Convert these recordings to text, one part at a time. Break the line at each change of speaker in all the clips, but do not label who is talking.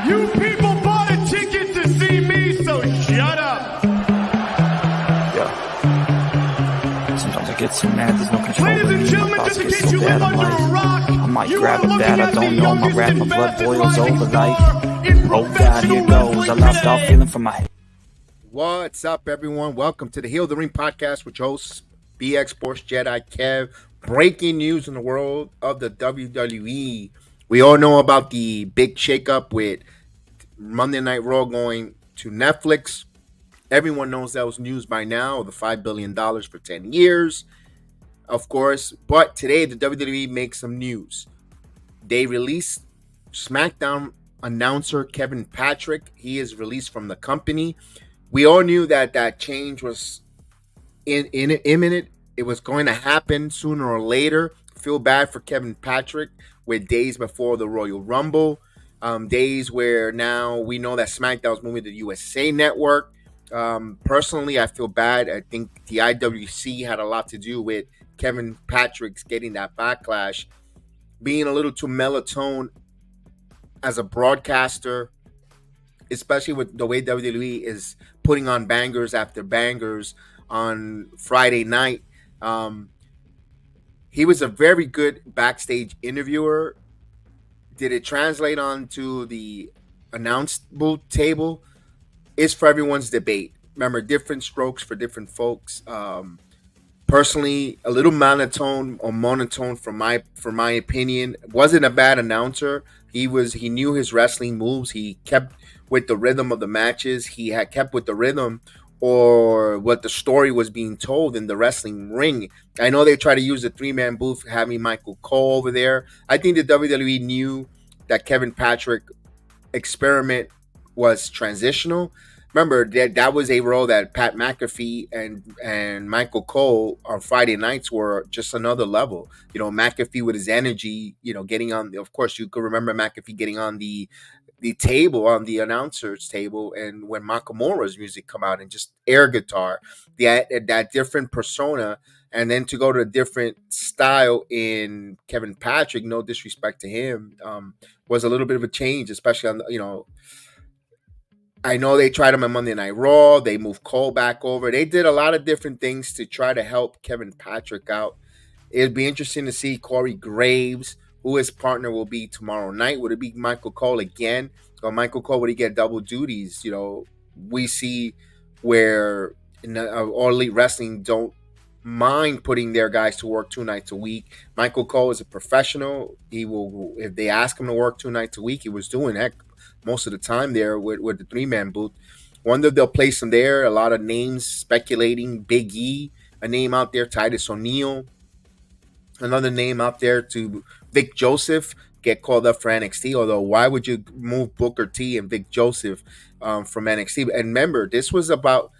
You people bought a ticket to see me, so shut up.
Yeah. Sometimes I get so mad, there's no control.
Ladies and gentlemen, just in case you live under a rock,
I might
you
grab
are
a
looking
bat, I
at the
don't know, my
youngest
rap, my
and
blood
fastest
boils
rising
over
star
like,
in
oh God, here
professional
goes, I
wrestling
lost all
today.
feeling from my head.
What's up, everyone? Welcome to the Heal the Ring podcast with your hosts, BX Sports Jedi Kev. Breaking news in the world of the WWE. We all know about the big shakeup with Monday Night Raw going to Netflix. Everyone knows that was news by now, the $5 billion for 10 years, of course. But today, the WWE makes some news. They released SmackDown announcer Kevin Patrick. He is released from the company. We all knew that change was imminent. It was going to happen sooner or later. Feel bad for Kevin Patrick with days before the Royal Rumble. Days where now we know that SmackDown is moving to the USA Network. Personally, I feel bad. I think the IWC had a lot to do with Kevin Patrick's getting that backlash, being a little too melatonin as a broadcaster, especially with the way WWE is putting on bangers after bangers on Friday night. He was a very good backstage interviewer. Did it translate onto the announce booth table? It's for everyone's debate. Remember, different strokes for different folks. Personally, a little monotone for my opinion. Wasn't a bad announcer. He knew his wrestling moves. He kept with the rhythm of the matches. He had kept with the rhythm or what the story was being told in the wrestling ring. I know they try to use the 3-man booth, having Michael Cole over there. I think the WWE knew that Kevin Patrick experiment was transitional. Remember, that was a role that Pat McAfee and Michael Cole on Friday nights were just another level. You know, McAfee with his energy, getting on. Of course, you could remember McAfee getting on the table, on the announcer's table, and when Nakamura's music come out and just air guitar, that different persona, and then to go to a different style in Kevin Patrick. No disrespect to him, was a little bit of a change, especially on I know they tried him on Monday Night Raw. They moved Cole back over. They did a lot of different things to try to help Kevin Patrick out. It'd be interesting to see Corey Graves, who his partner will be tomorrow night. Would it be Michael Cole again? Or Michael Cole, would he get double duties? We see where All Elite Wrestling don't mind putting their guys to work 2 nights a week. Michael Cole is a professional. He will, if they ask him to work 2 nights a week, he was doing that most of the time there with the 3-man booth. Wonder they'll place him there. A lot of names speculating. Big E, a name out there. Titus O'Neil, another name out there. To Vic Joseph get called up for NXT. Although, why would you move Booker T and Vic Joseph from NXT? And remember, this was about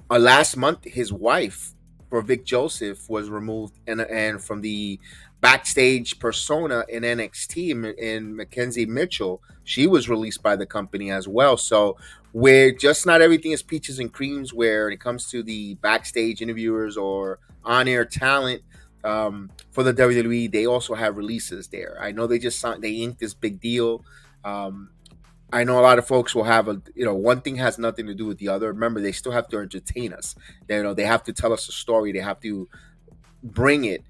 last month. His wife, for Vic Joseph, was removed and from the backstage persona in NXT, in Mackenzie Mitchell, she was released by the company as well. So we're just not everything is peaches and creams where it comes to the backstage interviewers or on-air talent. For the WWE, they also have releases there. I know they inked this big deal. I know a lot of folks will have one thing has nothing to do with the other. Remember, they still have to entertain us. They have to tell us a story. They have to bring it.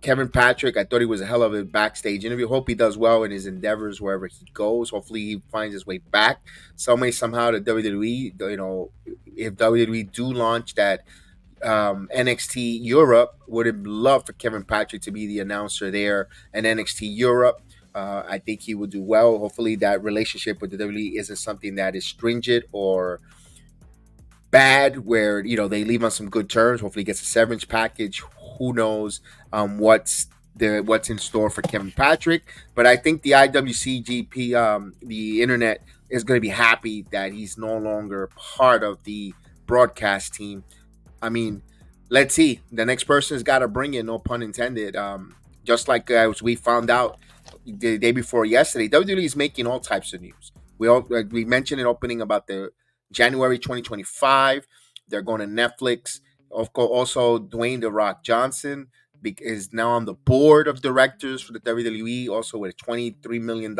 Kevin Patrick, I thought he was a hell of a backstage interview. Hope he does well in his endeavors wherever he goes. Hopefully he finds his way back some way, somehow to WWE. If WWE do launch that NXT Europe, would have loved for Kevin Patrick to be the announcer there and NXT Europe. I think he would do well. Hopefully that relationship with the WWE isn't something that is stringent or bad, where they leave on some good terms. Hopefully he gets a severance package. Who knows what's in store for Kevin Patrick? But I think the IWCGP, the internet, is going to be happy that he's no longer part of the broadcast team. I mean, let's see. The next person has got to bring in, no pun intended. Just like as we found out the day before yesterday, WWE is making all types of news. We mentioned in opening about the January 2025. They're going to Netflix. Of course, also Dwayne "The Rock" Johnson is now on the board of directors for the WWE, also with a $23 million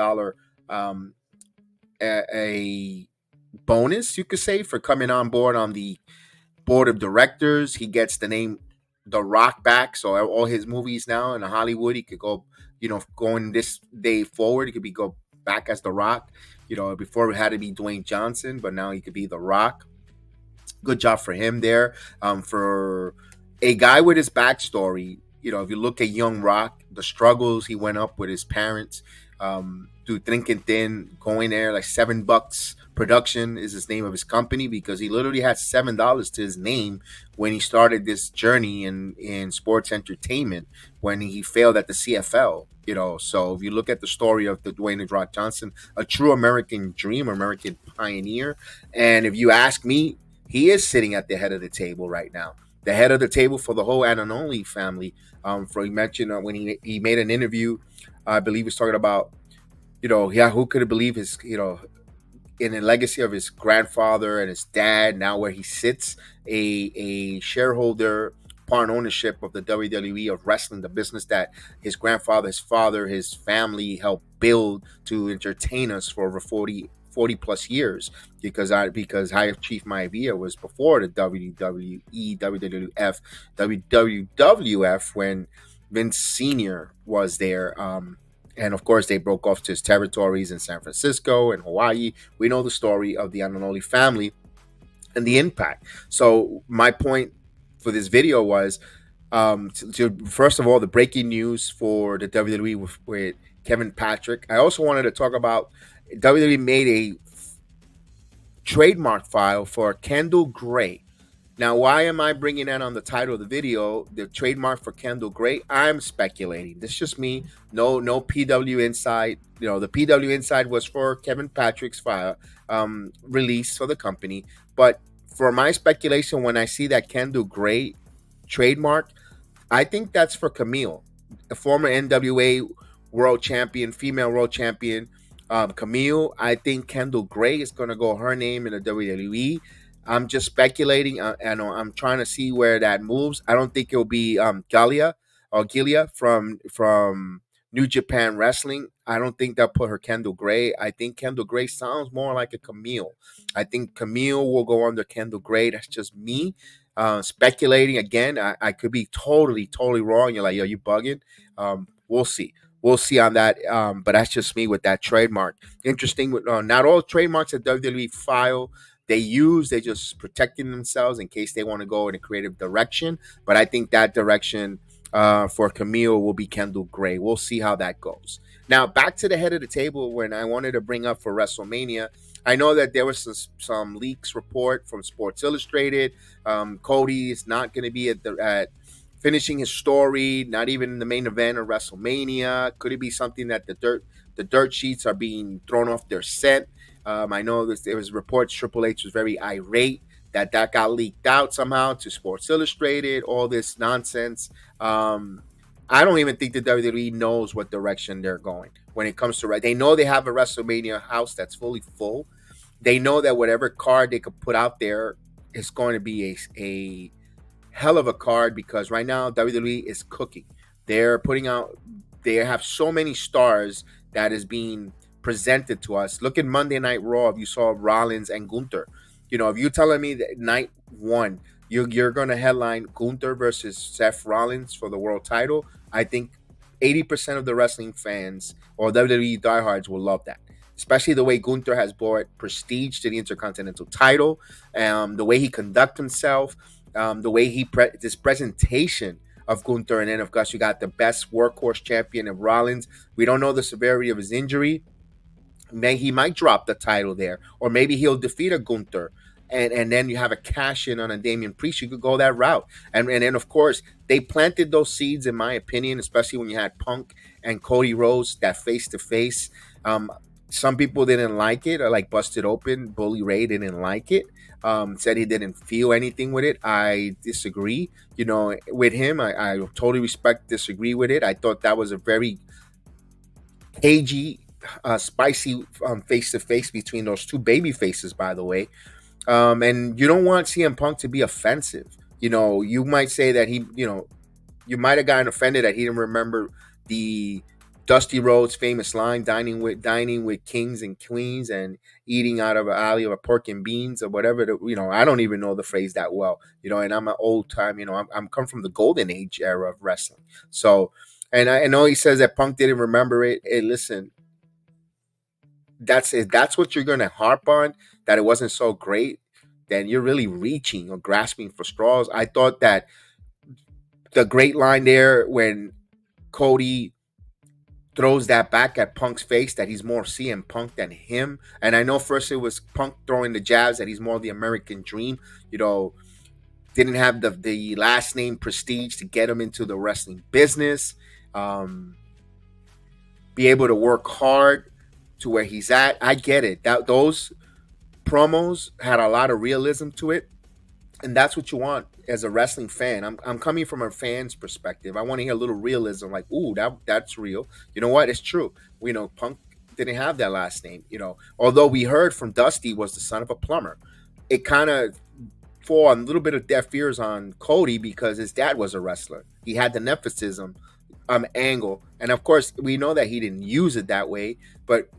a bonus, you could say, for coming on board on the board of directors. He gets the name The Rock back, so all his movies now in Hollywood, he could go, going this day forward, he could be go back as The Rock. Before it had to be Dwayne Johnson, but now he could be The Rock. Good job for him there. For a guy with his backstory, if you look at Young Rock, the struggles he went up with his parents, through Thinking Thin, going there, like $7 production is his name of his company, because he literally had $7 to his name when he started this journey in sports entertainment, when he failed at the CFL. So if you look at the story of the Dwayne "The Rock" Johnson, a true American dream, American pioneer, and if you ask me, he is sitting at the head of the table right now, the head of the table for the whole Ananoli family. For he mentioned when he made an interview, I believe he was talking about, yeah, who could have believed his, in the legacy of his grandfather and his dad, now where he sits, a shareholder, part ownership of the WWE, of wrestling, the business that his grandfather, his father, his family helped build to entertain us for over 40 plus years, because High Chief Maivia was before the WWE, WWF, when Vince Sr. was there. And of course, they broke off to his territories in San Francisco and Hawaii. We know the story of the Ananoli family and the impact. So my point for this video was, first of all, the breaking news for the WWE with Kevin Patrick. I also wanted to talk about WWE made a trademark file for Kendall Gray. Now, why am I bringing that on the title of the video? The trademark for Kendall Gray. I'm speculating. This is just me. No PW Inside. The PW Inside was for Kevin Patrick's file release for the company. But for my speculation, when I see that Kendall Gray trademark, I think that's for Camille, the former NWA world champion, female world champion. Camille, I think Kendall Gray is going to go her name in the WWE. I'm just speculating. I'm trying to see where that moves. I don't think it'll be Gilia from New Japan Wrestling. I don't think they'll put her Kendall Gray. I think Kendall Gray sounds more like a Camille. I think Camille will go under Kendall Gray. That's just me speculating. Again, I could be totally wrong. You're like, yo, you bugging. We'll see. We'll see on that. But that's just me with that trademark. Interesting. Not all trademarks that WWE file they're just protecting themselves in case they want to go in a creative direction. But I think that direction for Camille will be Kendall Gray. We'll see how that goes. Now, back to the head of the table, when I wanted to bring up for WrestleMania, I know that there was some leaks report from Sports Illustrated. Cody is not going to be at finishing his story, not even in the main event of WrestleMania. Could it be something that the dirt sheets are being thrown off their scent? I know there was reports Triple H was very irate that got leaked out somehow to Sports Illustrated, all this nonsense. I don't even think the WWE knows what direction they're going when it comes to. They know they have a WrestleMania house that's fully full. They know that whatever card they could put out there is going to be a hell of a card, because right now WWE is cooking. They're putting out. They have so many stars that is being presented to us. Look at Monday Night Raw. If you saw Rollins and Gunther, if you're telling me that night one you're going to headline Gunther versus Seth Rollins for the world title, I think 80% of the wrestling fans or WWE diehards will love that. Especially the way Gunther has brought prestige to the Intercontinental title, the way he conducts himself, the way this presentation of Gunther, and then of course you got the best workhorse champion of Rollins. We don't know the severity of his injury. He might drop the title there, or maybe he'll defeat a Gunther, and then you have a cash in on a Damian Priest. You could go that route, and then of course they planted those seeds, in my opinion, especially when you had Punk and Cody Rhodes, that face to face. Some people didn't like it, or like Busted Open, Bully Ray didn't like it. Said he didn't feel anything with it. I disagree. With him, I totally disagree with it. I thought that was a very cagey, spicy face to face between those two baby faces, by the way. And you don't want CM Punk to be offensive. You might say that you might have gotten offended that he didn't remember the Dusty Rhodes' famous line, dining with kings and queens and eating out of an alley of a pork and beans or whatever. I don't even know the phrase that well. And I'm an old time. I'm come from the golden age era of wrestling. So, and I know he says that Punk didn't remember it. Hey, listen, that's what you're gonna harp on, that it wasn't so great, then you're really reaching or grasping for straws. I thought that the great line there when Cody throws that back at Punk's face, that he's more CM Punk than him. And I know first it was Punk throwing the jabs that he's more the American dream, didn't have the last name prestige to get him into the wrestling business, be able to work hard to where he's at. I get it. Those promos had a lot of realism to it. And that's what you want as a wrestling fan. I'm coming from a fan's perspective. I want to hear a little realism, like, ooh, that's real. You know what? It's true. Punk didn't have that last name. Although we heard from Dusty was the son of a plumber, it kind of fall a little bit of deaf ears on Cody because his dad was a wrestler. He had the nepotism angle, and of course we know that he didn't use it that way. But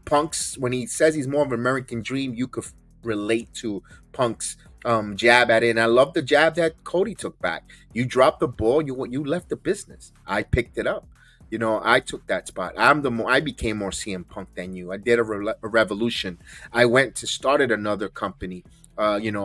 Punk's, when he says he's more of an American dream, you could relate to Punk's jab at it. And I love the jab that Cody took back. You dropped the ball, you left the business. I picked it up. I took that spot. I became more CM Punk than you. I did a revolution. I went to started another company, and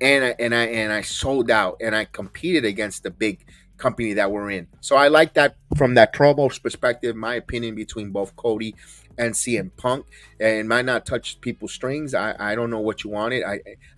I sold out and I competed against the big company that we're in. So I like that from that promo perspective. My opinion between both Cody and CM Punk, and it might not touch people's strings. I don't know what you wanted.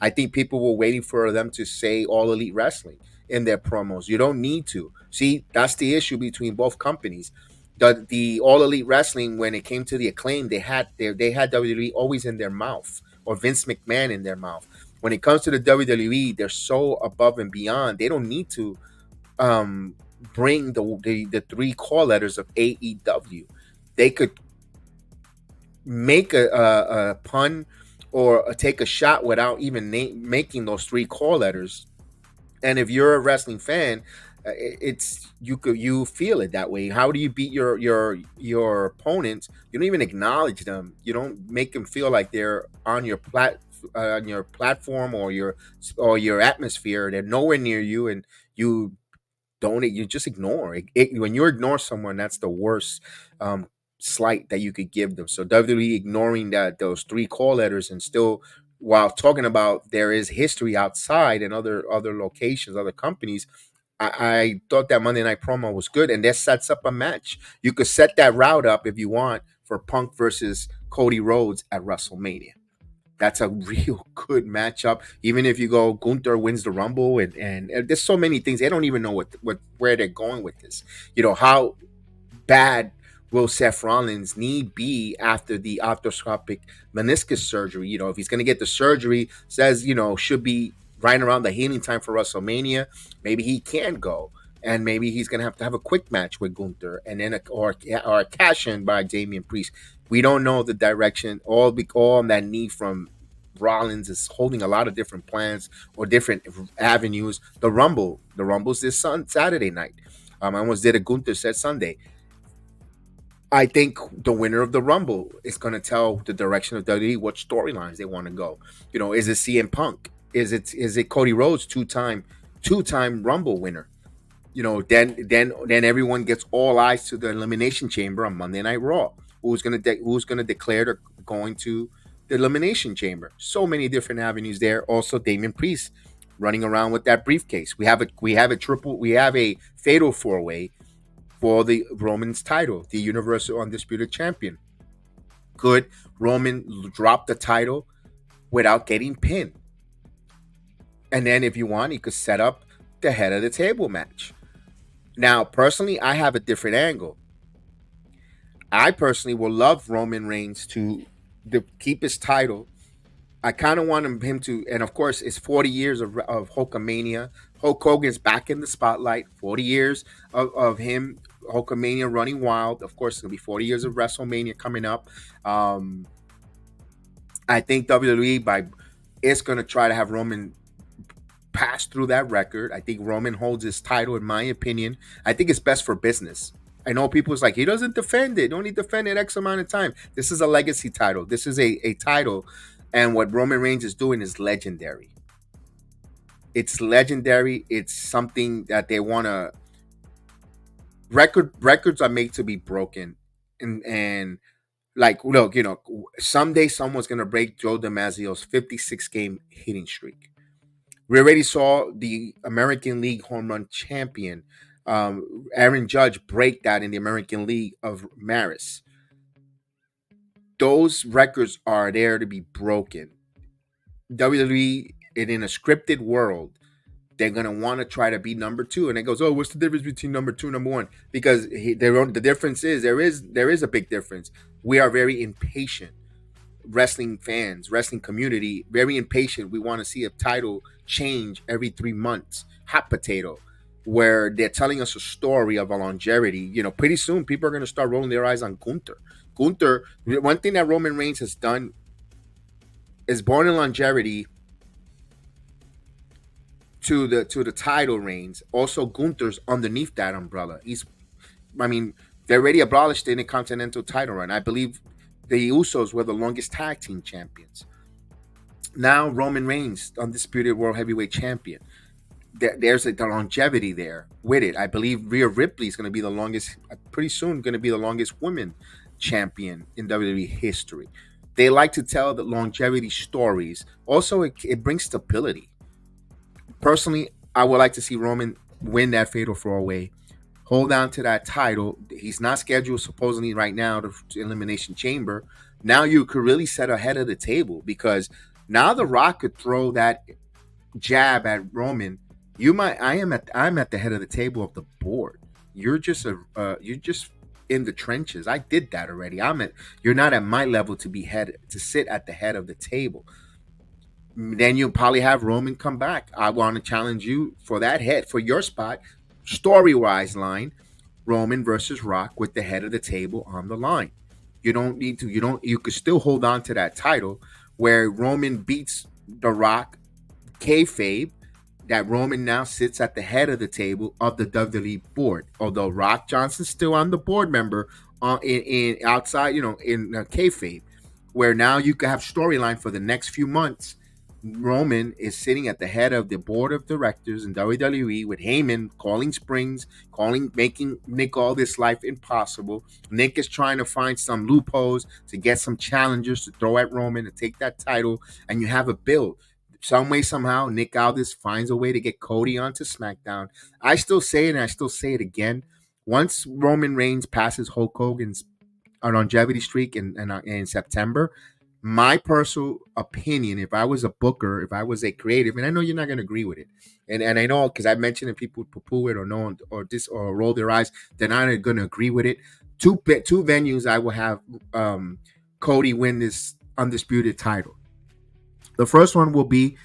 I think people were waiting for them to say All Elite Wrestling in their promos. You don't need to. See, that's the issue between both companies. The All Elite Wrestling, when it came to the Acclaim, they had WWE always in their mouth, or Vince McMahon in their mouth. When it comes to the WWE, they're so above and beyond. They don't need to bring the three core letters of AEW. They could make a pun or take a shot without even making those three core letters. And if you're a wrestling fan, you feel it that way. How do you beat your opponents? You don't even acknowledge them. You don't make them feel like they're on your platform or your atmosphere. They're nowhere near you, and you just ignore it. When you ignore someone, that's the worst slight that you could give them. So WWE ignoring those three call letters, and still, while talking about there is history outside and other locations, other companies, I thought that Monday Night promo was good, and that sets up a match. You could set that route up if you want for Punk versus Cody Rhodes at WrestleMania. That's a real good matchup. Even if you go Gunther wins the Rumble, and there's so many things, they don't even know where they're going with this. How bad will Seth Rollins' knee be after the arthroscopic meniscus surgery? If he's going to get the surgery, says should be right around the healing time for WrestleMania. Maybe he can go, and maybe he's going to have a quick match with Gunther, and then or a cash in by Damian Priest. We don't know the direction. All on that knee from Rollins is holding a lot of different plans or different avenues. The Rumble's this Saturday night. I almost did a Gunther set Sunday. I think the winner of the Rumble is going to tell the direction of WWE, what storylines they want to go. Is it CM Punk? Is it Cody Rhodes, two-time Rumble winner? Then everyone gets all eyes to the Elimination Chamber on Monday Night Raw. Who's going to declare they're going to the Elimination Chamber? So many different avenues there. Also, Damian Priest running around with that briefcase. We have a fatal four-way for the Roman's title, the Universal Undisputed Champion. Could Roman drop the title without getting pinned? And then if you want, you could set up the head of the table match. Now, personally, I have a different angle. I personally will love Roman Reigns to keep his title. I kind of want him to, and of course, it's 40 years of Hulkamania. Hulk Hogan's back in the spotlight. 40 years of him, Hulkamania running wild. Of course, it's going to be 40 years of WrestleMania coming up. I think WWE is going to try to have Roman pass through that record. I think Roman holds his title, in my opinion. I think it's best for business. I know people's like, he doesn't defend it. Only defend it X amount of time. This is a legacy title. This is a title. And what Roman Reigns is doing is legendary. It's legendary. It's something that they want to records are made to be broken. And like, look, someday someone's gonna break Joe DiMaggio's 56 game hitting streak. We already saw the American League home run champion, Aaron Judge, break that in the American League of Maris. Those records are there to be broken. WWE, in a scripted world, they're gonna want to try to be number two, and it goes, oh, what's the difference between number two, number one? Because the difference is there is a big difference. We are very impatient, wrestling fans, wrestling community, very impatient. We want to see a title change every 3 months. Hot potato, where they're telling us a story of a longevity. Pretty soon people are gonna start rolling their eyes on Gunther. Gunther, one thing that Roman Reigns has done is born in longevity to the title reigns. Also, Gunther's underneath that umbrella. They already abolished the Intercontinental title run. I believe the Usos were the longest tag team champions. Now Roman Reigns, undisputed world heavyweight champion. There's the longevity there with it. I believe Rhea Ripley is going to be the longest, pretty soon, going to be the longest women champion in WWE history. They like to tell the longevity stories. Also, it brings stability. Personally, I would like to see Roman win that fatal 4-way, hold on to that title. He's not scheduled supposedly right now to Elimination Chamber. Now you could really set ahead of the table, because now The Rock could throw that jab at Roman. I'm at the head of the table of the board. You're just in the trenches. I did that already. You're not at my level to sit at the head of the table. Then you'll probably have Roman come back. I want to challenge you for that head, for your spot, story-wise line, Roman versus Rock with the head of the table on the line. You don't need to, you could still hold on to that title where Roman beats The Rock, kayfabe, that Roman now sits at the head of the table of the WWE board. Although Rock Johnson's still on the board member in outside, in kayfabe, where now you could have storyline for the next few months. Roman is sitting at the head of the board of directors in WWE with Heyman calling springs, making Nick all this life impossible. Nick is trying to find some loopholes to get some challengers to throw at Roman to take that title, and you have a build. Some way, somehow, Nick Aldis finds a way to get Cody onto SmackDown. I still say it, and I still say it again. Once Roman Reigns passes Hulk Hogan's longevity streak in September, my personal opinion, if I was a booker, if I was a creative, and I know you're not going to agree with it, and I know because I've mentioned it, people poo-poo it or no, or roll their eyes, they're not going to agree with it. Two venues I will have Cody win this undisputed title. The first one will be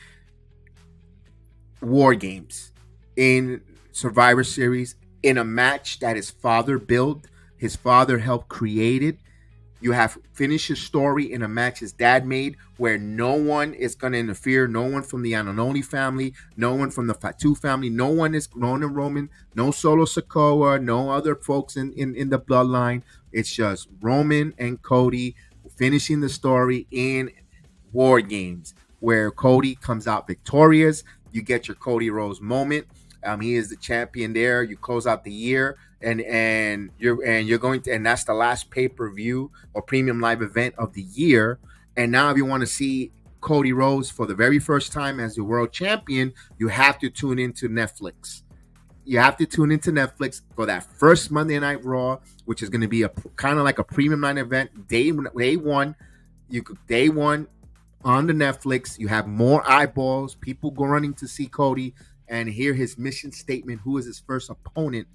War Games in Survivor Series, in a match that his father built, his father helped create it. You have finished his story in a match his dad made, where no one is going to interfere. No one from the Ananoli family, no one from the Fatu family, no one is Roman, no Solo Sikoa, no other folks in the bloodline. It's just Roman and Cody finishing the story in War Games, where Cody comes out victorious. You get your Cody Rhodes moment. He is the champion there. You close out the year, and you're going to, and that's the last pay-per-view or premium live event of the year. And now, if you want to see Cody Rhodes for the very first time as the world champion, you have to tune into Netflix. You have to tune into Netflix for that first Monday Night Raw, which is going to be a kind of like a premium night event. Day one on the Netflix. You have more eyeballs, people go running to see Cody and hear his mission statement, who is his first opponent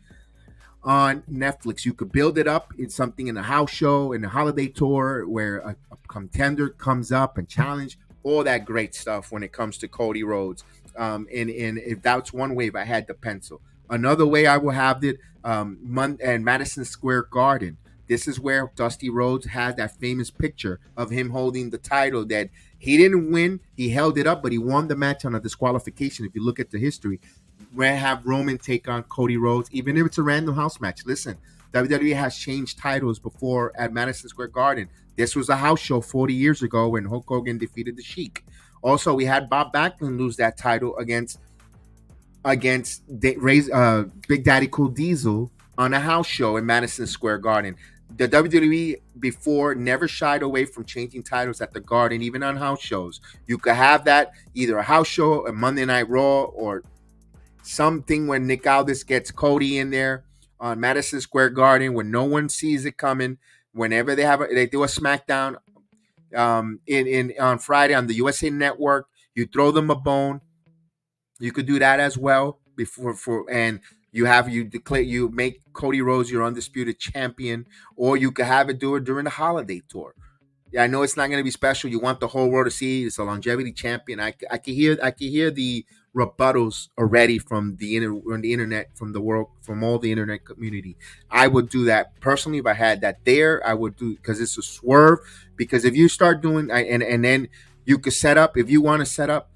on Netflix. You could build it up in something in a house show, in a holiday tour, where a contender comes up and challenge, all that great stuff when it comes to Cody Rhodes. And if that's one way, if I had the pencil. Another way I will have it, and Madison Square Garden. This is where Dusty Rhodes has that famous picture of him holding the title that he didn't win. He held it up, but he won the match on a disqualification. If you look at the history, where have Roman take on Cody Rhodes, even if it's a random house match. Listen, WWE has changed titles before at Madison Square Garden. This was a house show 40 years ago when Hulk Hogan defeated the Sheik. Also, we had Bob Backlund lose that title against Big Daddy Cool Diesel on a house show in Madison Square Garden. The WWE before never shied away from changing titles at the Garden, even on house shows. You could have that either a house show, a Monday Night Raw, or something when Nick Aldis gets Cody in there on Madison Square Garden when no one sees it coming. Whenever they do a SmackDown in on Friday on the USA Network, you throw them a bone. You could do that as well and you make Cody Rhodes your undisputed champion, or you could have it during the holiday tour. Yeah, I know it's not going to be special. You want the whole world to see it's a longevity champion. I can hear the rebuttals already from the internet, from the world, from all the internet community. I would do that personally if I had that there. I would do, because it's a swerve. Because if you start doing and then you could set up, if you want to set up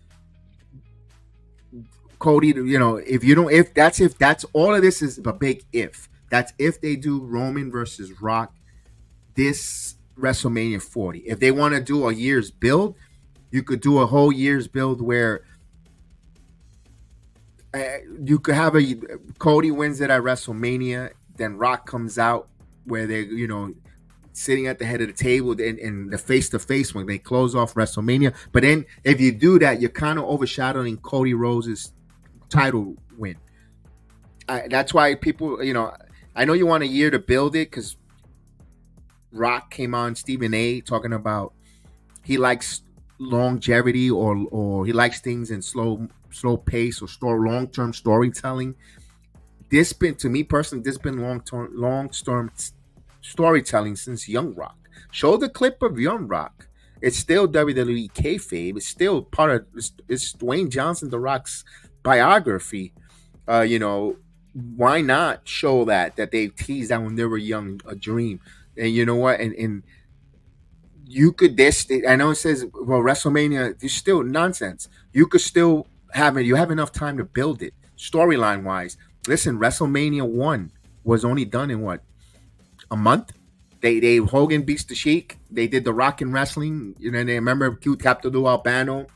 Cody, if that's all of this is a big if. That's if they do Roman versus Rock this WrestleMania 40. If they want to do a year's build, you could do a whole year's build where you could have Cody wins it at WrestleMania, then Rock comes out where they, sitting at the head of the table in the face-to-face when they close off WrestleMania. But then if you do that, you're kind of overshadowing Cody Rhodes' title win. That's why people, I know you want a year to build it because Rock came on Stephen A. talking about he likes longevity or he likes things in slow pace or long-term storytelling. To me personally, this been long-term storytelling since Young Rock. Show the clip of Young Rock. It's still WWE kayfabe. It's still part of it's Dwayne Johnson, The Rock's biography. Why not show that they teased that when they were young, a dream. And you know what? And you could I know it says, well, WrestleMania is still nonsense. You could still have it. You have enough time to build it storyline wise. Listen, WrestleMania 1 was only done in what, a month? They Hogan beats the Sheik. They did the Rock and Wrestling. They remember Cute Captain Albano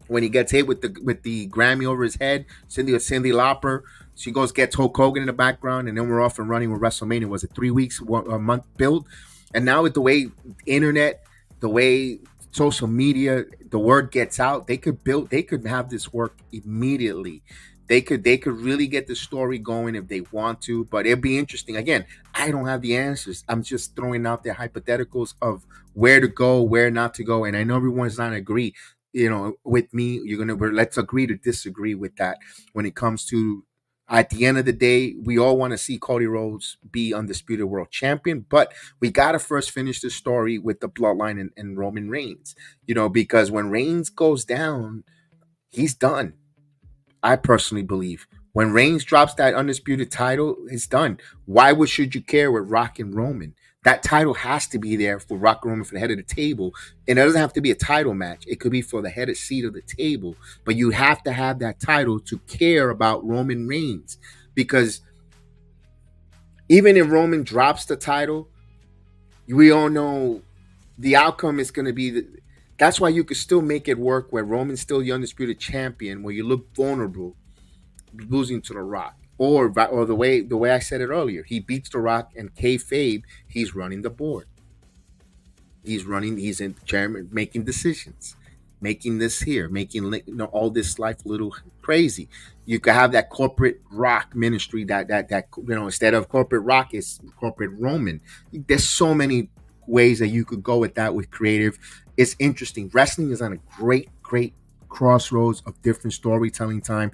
when he gets hit with the Grammy over his head. Cindy Lauper. She gets Hulk Hogan in the background, and then we're off and running with WrestleMania. Was it 3 weeks, a month build? And now with the way internet, the way social media, the word gets out, they could have this work immediately. They could really get the story going if they want to, but it'd be interesting. Again, I don't have the answers. I'm just throwing out their hypotheticals of where to go, where not to go. And I know everyone's not agree, with me. Let's agree to disagree with that when it comes to, at the end of the day, we all want to see Cody Rhodes be undisputed world champion, but we got to first finish the story with the bloodline and Roman Reigns, because when Reigns goes down, he's done. I personally believe when Reigns drops that undisputed title, it's done. Why should you care with Rock and Roman? That title has to be there for Rock and Roman for the head of the table. And it doesn't have to be a title match. It could be for the head of seat of the table. But you have to have that title to care about Roman Reigns. Because even if Roman drops the title, we all know the outcome is going to be that's why you could still make it work where Roman's still the undisputed champion, where you look vulnerable losing to The Rock. Or the way I said it earlier, he beats The Rock and kayfabe, he's running the board. He's in chairman, making decisions, making this here, making all this life a little crazy. You could have that corporate Rock ministry that instead of corporate Rock, it's corporate Roman. There's so many ways that you could go with that with creative. It's interesting. Wrestling is on a great crossroads of different storytelling time.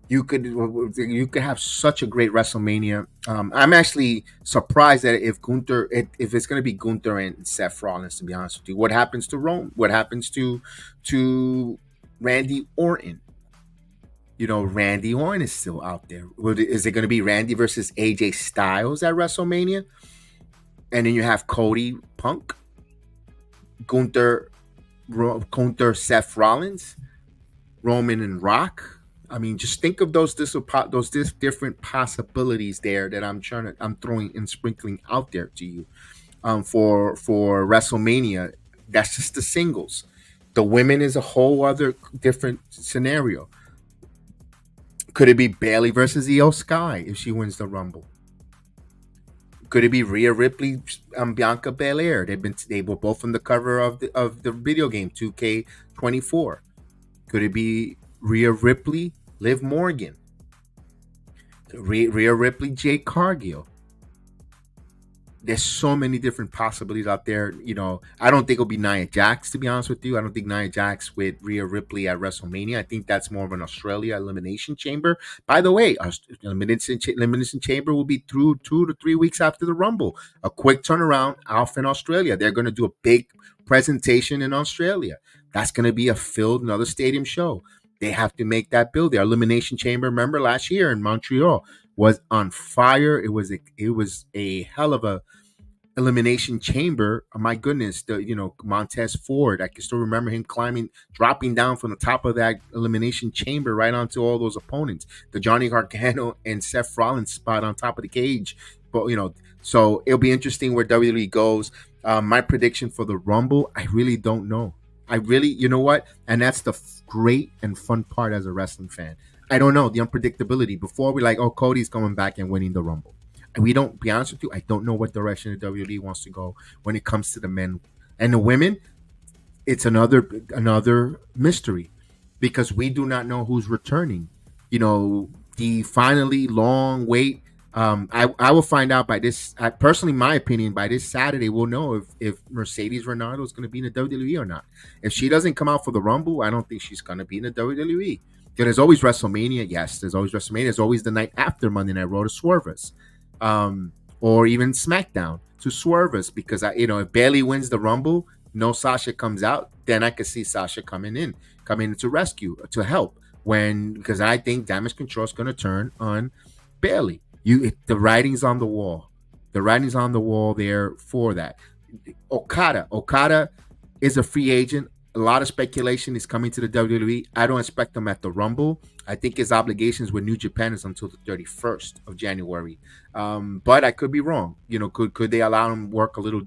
You could have such a great WrestleMania. I'm actually surprised that if it's going to be Gunther and Seth Rollins, to be honest with you, what happens to Rome? What happens to Randy Orton? Randy Orton is still out there. Is it going to be Randy versus AJ Styles at WrestleMania? And then you have Cody, Punk, Gunther, Seth Rollins, Roman and Rock. I mean, just think of those different possibilities there that I'm throwing and sprinkling out there to you. For WrestleMania, that's just the singles. The women is a whole other different scenario. Could it be Bailey versus Io Sky if she wins the Rumble? Could it be Rhea Ripley, Bianca Belair? They were both on the cover of the video game 2K24. Could it be Rhea Ripley, Liv Morgan? Rhea Ripley, Jade Cargill? There's so many different possibilities out there. I don't think it'll be Nia Jax, to be honest with you. I don't think Nia Jax with Rhea Ripley at WrestleMania. I think that's more of an Australia Elimination Chamber. By the way, Elimination Chamber will be through 2 to 3 weeks after the Rumble. A quick turnaround off in Australia. They're going to do a big presentation in Australia. That's going to be another stadium show. They have to make that build. Their Elimination Chamber, remember last year in Montreal, was on fire. It was a hell of a Elimination Chamber. Oh, my goodness, Montez Ford. I can still remember him dropping down from the top of that Elimination Chamber right onto all those opponents. The Johnny Gargano and Seth Rollins spot on top of the cage. But so it'll be interesting where WWE goes. My prediction for the Rumble, I really don't know. You know what? And that's the great and fun part as a wrestling fan. I don't know the unpredictability. Before we like, oh, Cody's coming back and winning the Rumble. And we don't, be honest with you, I don't know what direction the WWE wants to go when it comes to the men and the women. It's another mystery because we do not know who's returning. The finally long wait. I will find out by this. Personally, my opinion, by this Saturday, we'll know if Mercedes Renardo is going to be in the WWE or not. If she doesn't come out for the Rumble, I don't think she's going to be in the WWE. There's always WrestleMania. Yes, there's always WrestleMania. There's always the night after Monday Night Raw to swerve us. Or even SmackDown to swerve us because if Bailey wins the Rumble, no Sasha comes out, then I could see Sasha coming in to rescue, to help because I think Damage Control is going to turn on Bailey. The writing's on the wall. The writing's on the wall there for that. Okada is a free agent. A lot of speculation is coming to the WWE. I don't expect him at the Rumble. I think his obligations with New Japan is until the 31st of January. But I could be wrong. Could they allow him work a little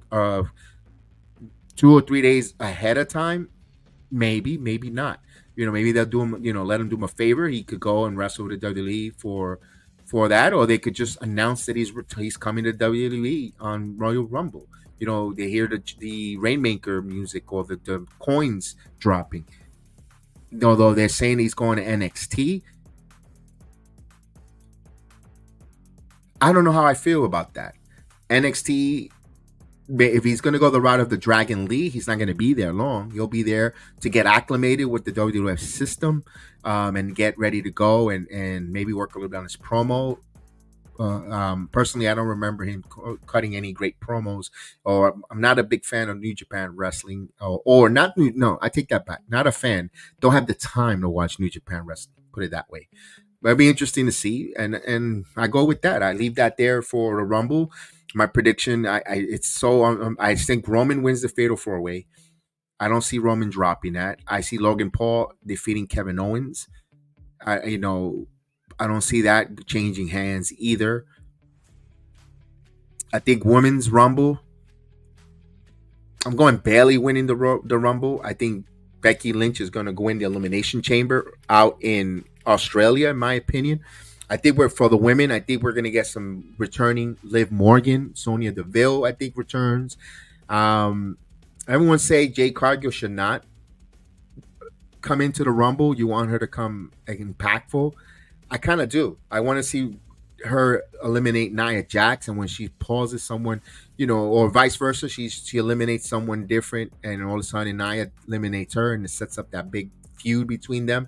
2 or 3 days ahead of time? Maybe, maybe not. Maybe they'll do him, let him do him a favor. He could go and wrestle with the WWE for that, or they could just announce that he's coming to WWE on Royal Rumble. They hear the Rainmaker music or the coins dropping. Although they're saying he's going to NXT. I don't know how I feel about that. NXT, if he's going to go the route of the Dragon Lee, he's not going to be there long. He'll be there to get acclimated with the WWF system and get ready to go and maybe work a little bit on his promo. Personally, I don't remember him cutting any great promos, or I'm not a big fan of New Japan Wrestling, or not. No, I take that back. Not a fan. Don't have the time to watch New Japan Wrestling. Put it that way. But it'd be interesting to see, and I go with that. I leave that there for the Rumble. My prediction, I think Roman wins the Fatal 4-Way. I don't see Roman dropping that. I see Logan Paul defeating Kevin Owens. I don't see that changing hands either. I think Women's Rumble, I'm going Bailey winning the Rumble. I think Becky Lynch is going to go in the Elimination Chamber out in Australia, in my opinion. I think for the women, I think we're going to get some returning. Liv Morgan, Sonya Deville, I think returns. Everyone say Jade Cargill should not come into the Rumble. You want her to come impactful. I kind of do. I want to see her eliminate Nia Jax, and when she pauses someone, or vice versa, she eliminates someone different, and all of a sudden Nia eliminates her, and it sets up that big feud between them.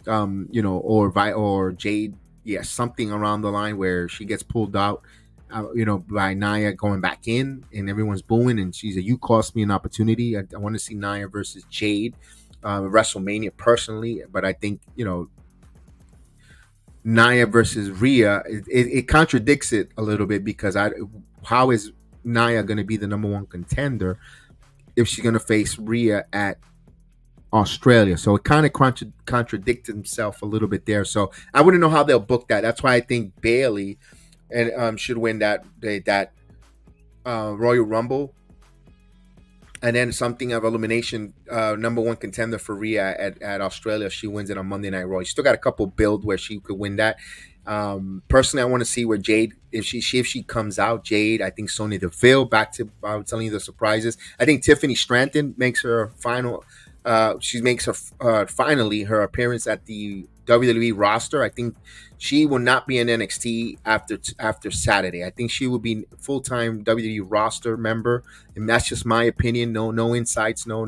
Or Jade, something around the line where she gets pulled out, by Nia going back in, and everyone's booing, and she's you cost me an opportunity. I want to see Nia versus Jade, WrestleMania personally, but I think Nia versus Rhea, it contradicts it a little bit because how is Nia going to be the number one contender if she's going to face Rhea at Australia. So it kind of contradicts himself a little bit there. So I wouldn't know how they'll book that. That's why I think Bailey and should win that Royal Rumble, and then something of elimination. Number one contender for Rhea at Australia. She wins it on Monday Night Raw. She still got a couple build where she could win that. Personally, I want to see where Jade, if she comes out, Jade. I think Sonya Deville. Back to I was telling you the surprises. I think Tiffany Stratton makes her final. She makes her finally her appearance at the WWE roster. I think she will not be in NXT after Saturday. I think she will be full time WWE roster member, and that's just my opinion. No insights. No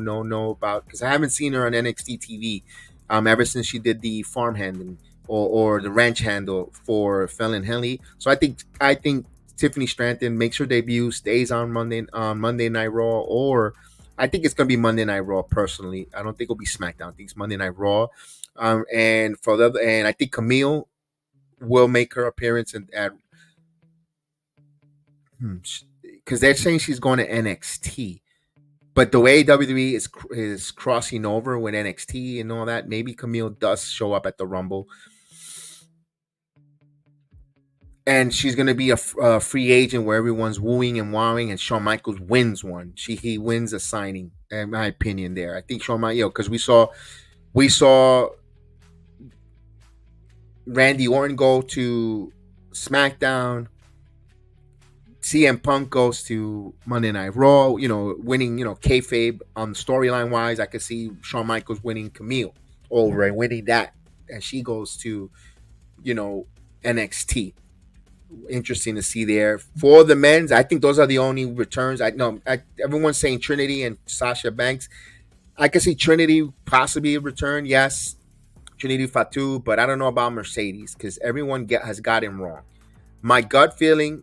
about, because I haven't seen her on NXT TV ever since she did the farmhand or the ranch handle for Fallon Henley. So I think Tiffany Stratton makes her debut, stays on Monday Night Raw, or I think it's gonna be Monday Night Raw. Personally, I don't think it'll be SmackDown. I think it's Monday Night Raw. And I think Camille will make her appearance at because they're saying she's going to NXT. But the way WWE is crossing over with NXT and all that, maybe Camille does show up at the Rumble. And she's going to be a free agent where everyone's wooing and wowing, and Shawn Michaels wins one. He wins a signing, in my opinion. There, I think Shawn Michaels, because we saw Randy Orton go to SmackDown. CM Punk goes to Monday Night Raw. Winning. Kayfabe on storyline wise, I could see Shawn Michaels winning Camille over and winning that, and she goes to, NXT. Interesting to see there. For the men's, I think those are the only returns. Everyone's saying Trinity and Sasha Banks. I can see Trinity possibly a return, yes. Trinity Fatu, but I don't know about Mercedes because everyone has got him wrong. My gut feeling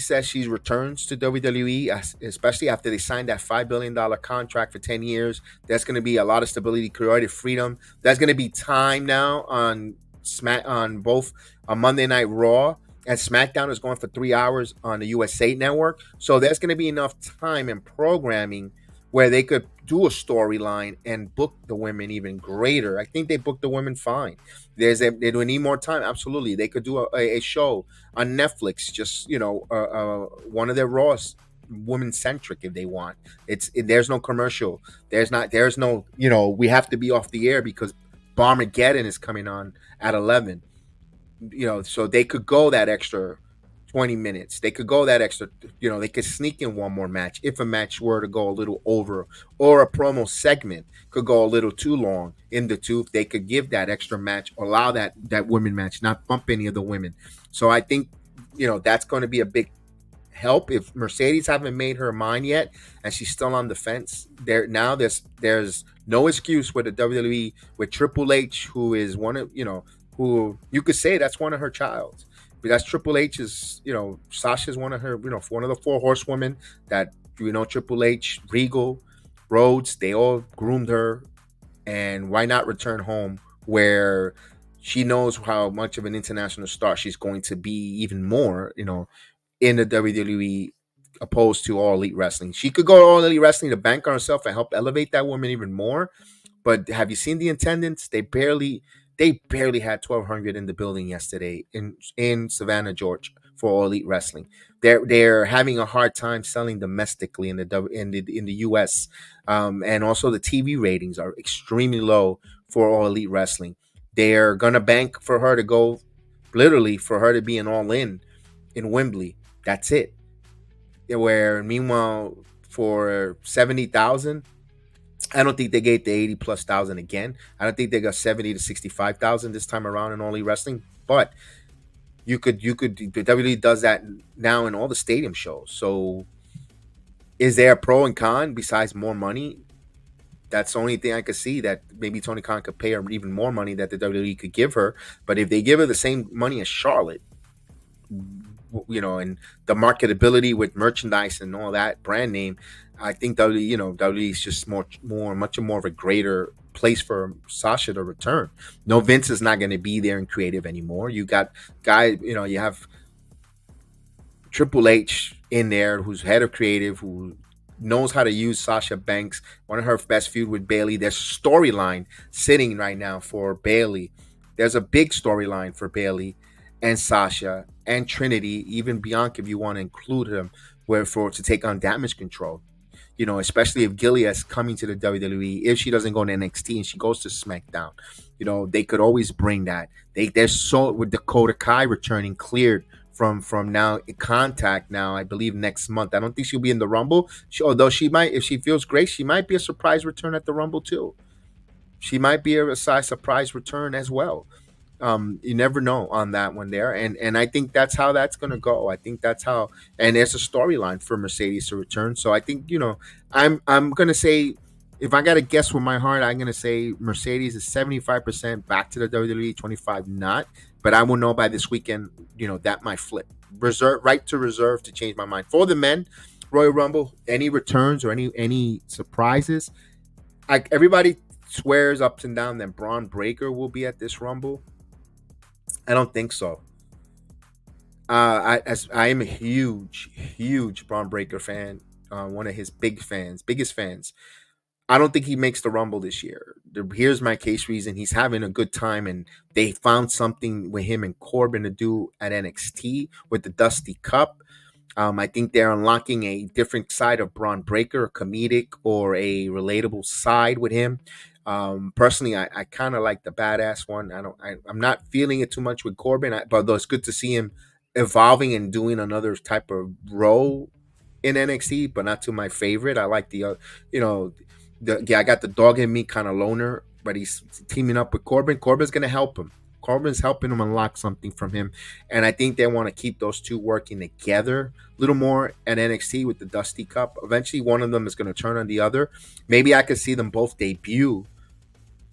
says she returns to WWE, especially after they signed that $5 billion contract for 10 years. There's going to be a lot of stability, creative freedom. There's going to be time now on both on Monday Night Raw, and SmackDown is going for 3 hours on the USA Network. So there's going to be enough time and programming where they could do a storyline and book the women even greater. I think they booked the women fine. They do need more time. Absolutely. They could do a show on Netflix, just, one of their Raws, women centric if they want. There's no commercial. There's no, we have to be off the air because Barmageddon is coming on at 11. So they could go that extra 20 minutes. They could go that extra, they could sneak in one more match if a match were to go a little over, or a promo segment could go a little too long in the tooth. They could give that extra match, allow that women match, not bump any of the women. So I think, that's going to be a big help. If Mercedes haven't made her mind yet and she's still on the fence, there's no excuse with the WWE, with Triple H, who is one of, who you could say that's one of her child. Because Triple H is, Sasha's one of her, one of the 4 horsewomen that, Triple H, Regal, Rhodes, they all groomed her. And why not return home where she knows how much of an international star she's going to be, even more, in the WWE, opposed to All Elite Wrestling. She could go to All Elite Wrestling to bank on herself and help elevate that woman even more. But have you seen the attendance? They barely had 1,200 in the building yesterday in Savannah, Georgia, for All Elite Wrestling. They're having a hard time selling domestically in the U.S. And also the TV ratings are extremely low for All Elite Wrestling. They're gonna bank for her to go, literally for her to be an All In Wembley. That's it. Where meanwhile for 70,000. I don't think they gave the 80+ thousand again. I don't think they got 70 to 65,000 this time around in All Elite Wrestling. But the WWE does that now in all the stadium shows. So is there a pro and con besides more money? That's the only thing I could see, that maybe Tony Khan could pay her even more money that the WWE could give her. But if they give her the same money as Charlotte, and the marketability with merchandise and all that brand name, I think WWE is just much more of a greater place for Sasha to return. No, Vince is not going to be there in creative anymore. You got guys, you have Triple H in there who's head of creative, who knows how to use Sasha Banks, one of her best feud with Bayley. There's storyline sitting right now for Bayley. There's a big storyline for Bayley and Sasha and Trinity, even Bianca if you want to include them, where for to take on Damage Control. Especially if Gilead's coming to the WWE, if she doesn't go to NXT and she goes to SmackDown, they could always bring that. They're so with Dakota Kai returning cleared from now Contact now, I believe next month. I don't think she'll be in the Rumble. Although she might, if she feels great, she might be a surprise return at the Rumble too. She might be a surprise return as well. You never know on that one there, and I think that's how that's gonna go. I think that's how, and there's a storyline for Mercedes to return. So I think I'm gonna say, if I gotta guess with my heart, I'm gonna say Mercedes is 75% back to the WWE, 25 not. But I will know by this weekend. That might flip. Reserve to change my mind for the men. Royal Rumble, any returns or any surprises? Everybody swears up and down that Braun Breaker will be at this Rumble. I don't think so. I am a huge Braun Breaker fan, one of his biggest fans. I don't think he makes the Rumble this year. Here's my case reason: he's having a good time, and they found something with him and Corbin to do at NXT with the Dusty Cup. I think they're unlocking a different side of Braun Breaker, a comedic or a relatable side with him. Personally, I kind of like the badass one. I'm not feeling it too much with Corbin, but though it's good to see him evolving and doing another type of role in NXT, but not to my favorite. I like I got the dog in me kind of loner, but he's teaming up with Corbin. Corbin's gonna help him. Corbin's helping him unlock something from him, and I think they want to keep those two working together a little more at NXT with the Dusty Cup. Eventually, one of them is going to turn on the other. Maybe I could see them both debut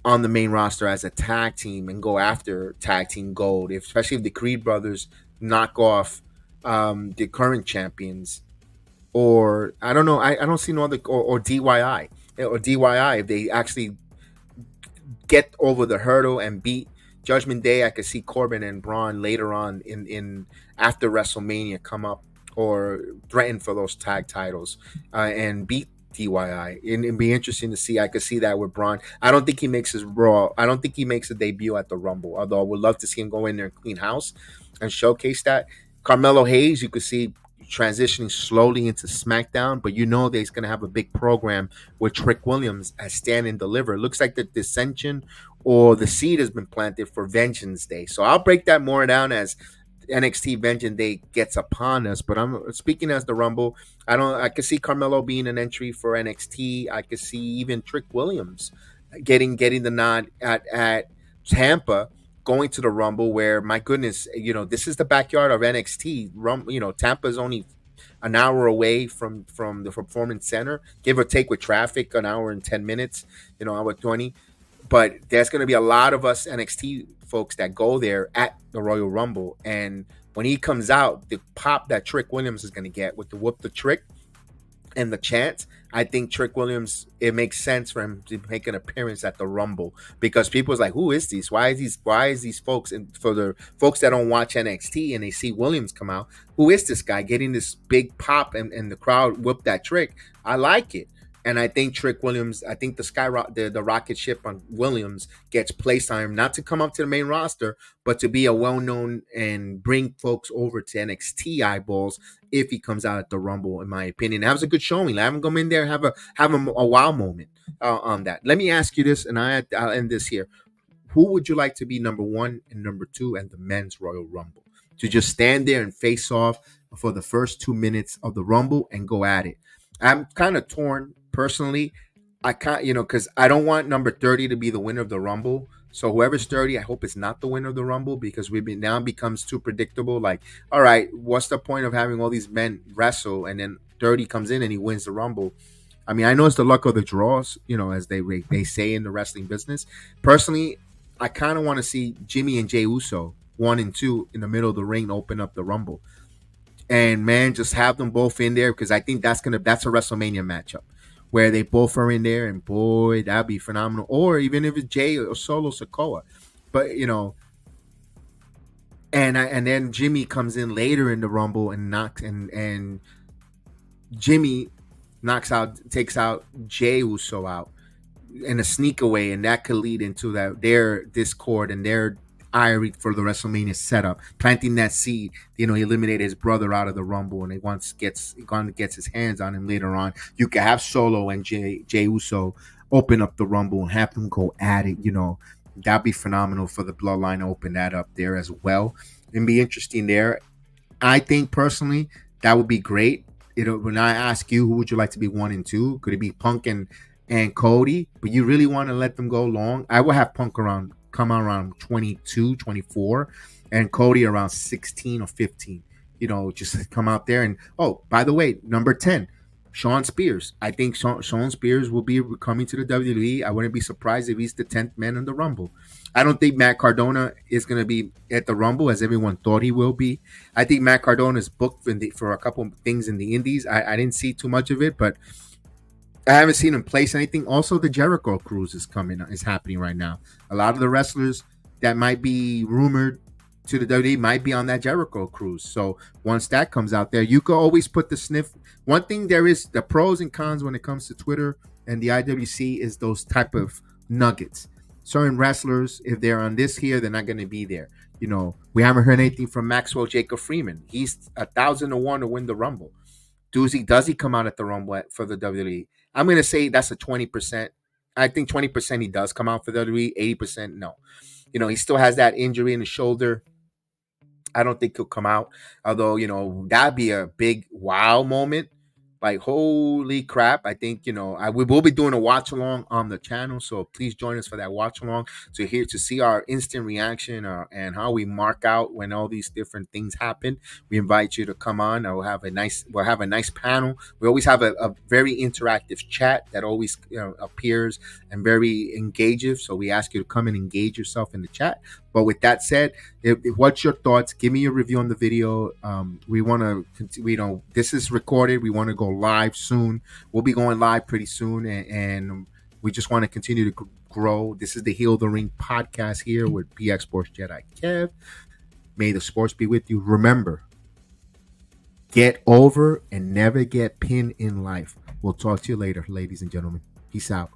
on the main roster as a tag team and go after tag team gold, especially if the Creed brothers knock off the current champions. Or I don't know. I don't see no other or DYI if they actually get over the hurdle and beat Judgment Day. I could see Corbin and Braun later on in after WrestleMania come up or threaten for those tag titles and beat DYI. It'd be interesting to see. I could see that with Braun. I don't think he makes his Raw. I don't think he makes a debut at the Rumble. Although I would love to see him go in there and clean house and showcase that. Carmelo Hayes, you could see transitioning slowly into SmackDown, but that he's going to have a big program with Trick Williams as Stand and Deliver. It looks like the dissension or the seed has been planted for Vengeance Day. So I'll break that more down as NXT Vengeance Day gets upon us. But I'm speaking as the Rumble. I could see Carmelo being an entry for NXT. I could see even Trick Williams getting the nod at Tampa, going to the Rumble, where, my goodness, this is the backyard of NXT. Tampa is only an hour away from the Performance Center, give or take with traffic, an hour and 10 minutes, hour 20. But there's going to be a lot of us NXT folks that go there at the Royal Rumble. And when he comes out, the pop that Trick Williams is going to get with the whoop the trick and the chant, I think Trick Williams, it makes sense for him to make an appearance at the Rumble, because people's like, who is these? Why is these folks? And for the folks that don't watch NXT and they see Williams come out, who is this guy getting this big pop and the crowd whoop that trick? I like it. And I think Trick Williams, I think the rocket ship on Williams gets placed on him, not to come up to the main roster, but to be a well-known and bring folks over to NXT eyeballs if he comes out at the Rumble, in my opinion. That was a good showing. Have him come in there, have a wow moment on that. Let me ask you this, and I'll end this here. Who would you like to be number one and number two in the men's Royal Rumble? To just stand there and face off for the first 2 minutes of the Rumble and go at it. I'm kind of torn personally. I can't, because I don't want number 30 to be the winner of the Rumble. So whoever's 30, I hope it's not the winner of the Rumble, because now it becomes too predictable. Like, all right, what's the point of having all these men wrestle and then 30 comes in and he wins the Rumble? I mean, I know it's the luck of the draws, as they say in the wrestling business. Personally, I kind of want to see Jimmy and Jey Uso 1 and 2 in the middle of the ring open up the Rumble. And man, just have them both in there, because I think that's a WrestleMania matchup where they both are in there, and boy, that'd be phenomenal. Or even if it's Jay or Solo Sikoa, but and then Jimmy comes in later in the Rumble and knocks and Jimmy takes out Jey Uso out in a sneak away, and that could lead into their discord and their ire for the WrestleMania setup, planting that seed. He eliminated his brother out of the Rumble, and he gets his hands on him later on. You could have Solo and Jey Uso open up the Rumble and have them go at it. That'd be phenomenal for the Bloodline to open that up there as well, and be interesting there. I think personally that would be great. When I ask you, who would you like to be 1 and 2? Could it be Punk and Cody? But you really want to let them go long? I would have Punk come around 22, 24, and Cody around 16 or 15. Just come out there and, oh, by the way, number 10, Shawn Spears. I think Shawn Spears will be coming to the WWE. I wouldn't be surprised if he's the 10th man in the Rumble. I don't think Matt Cardona is going to be at the Rumble as everyone thought he will be. I think Matt Cardona is booked for a couple of things in the Indies. I didn't see too much of it, but I haven't seen him place anything. Also, the Jericho Cruise is happening right now. A lot of the wrestlers that might be rumored to the WWE might be on that Jericho Cruise. So once that comes out there, you can always put the sniff. One thing, there is the pros and cons when it comes to Twitter and the IWC is those type of nuggets. Certain wrestlers, if they're on this here, they're not going to be there. We haven't heard anything from Maxwell Jacob Freeman. He's 1,000-1 to win the Rumble. Does he come out at the Rumble for the WWE? I'm going to say that's a 20%. I think 20% he does come out for the WWE. 80% no. He still has that injury in his shoulder. I don't think he'll come out. Although, that'd be a big wow moment. Like, holy crap. I think, we will be doing a watch along on the channel. So please join us for that watch along to see our instant reaction and how we mark out when all these different things happen. We invite you to come on. We'll have a nice panel. We always have a very interactive chat that always appears and very engaging. So we ask you to come and engage yourself in the chat. But with that said, what's your thoughts? Give me your review on the video. We want to, this is recorded. We want to go live soon. We'll be going live pretty soon, and we just want to continue to grow. This is the Heal the Ring podcast here with PX Sports Jedi Kev. May the sports be with you. Remember, get over and never get pinned in life. We'll talk to you later, ladies and gentlemen. Peace out.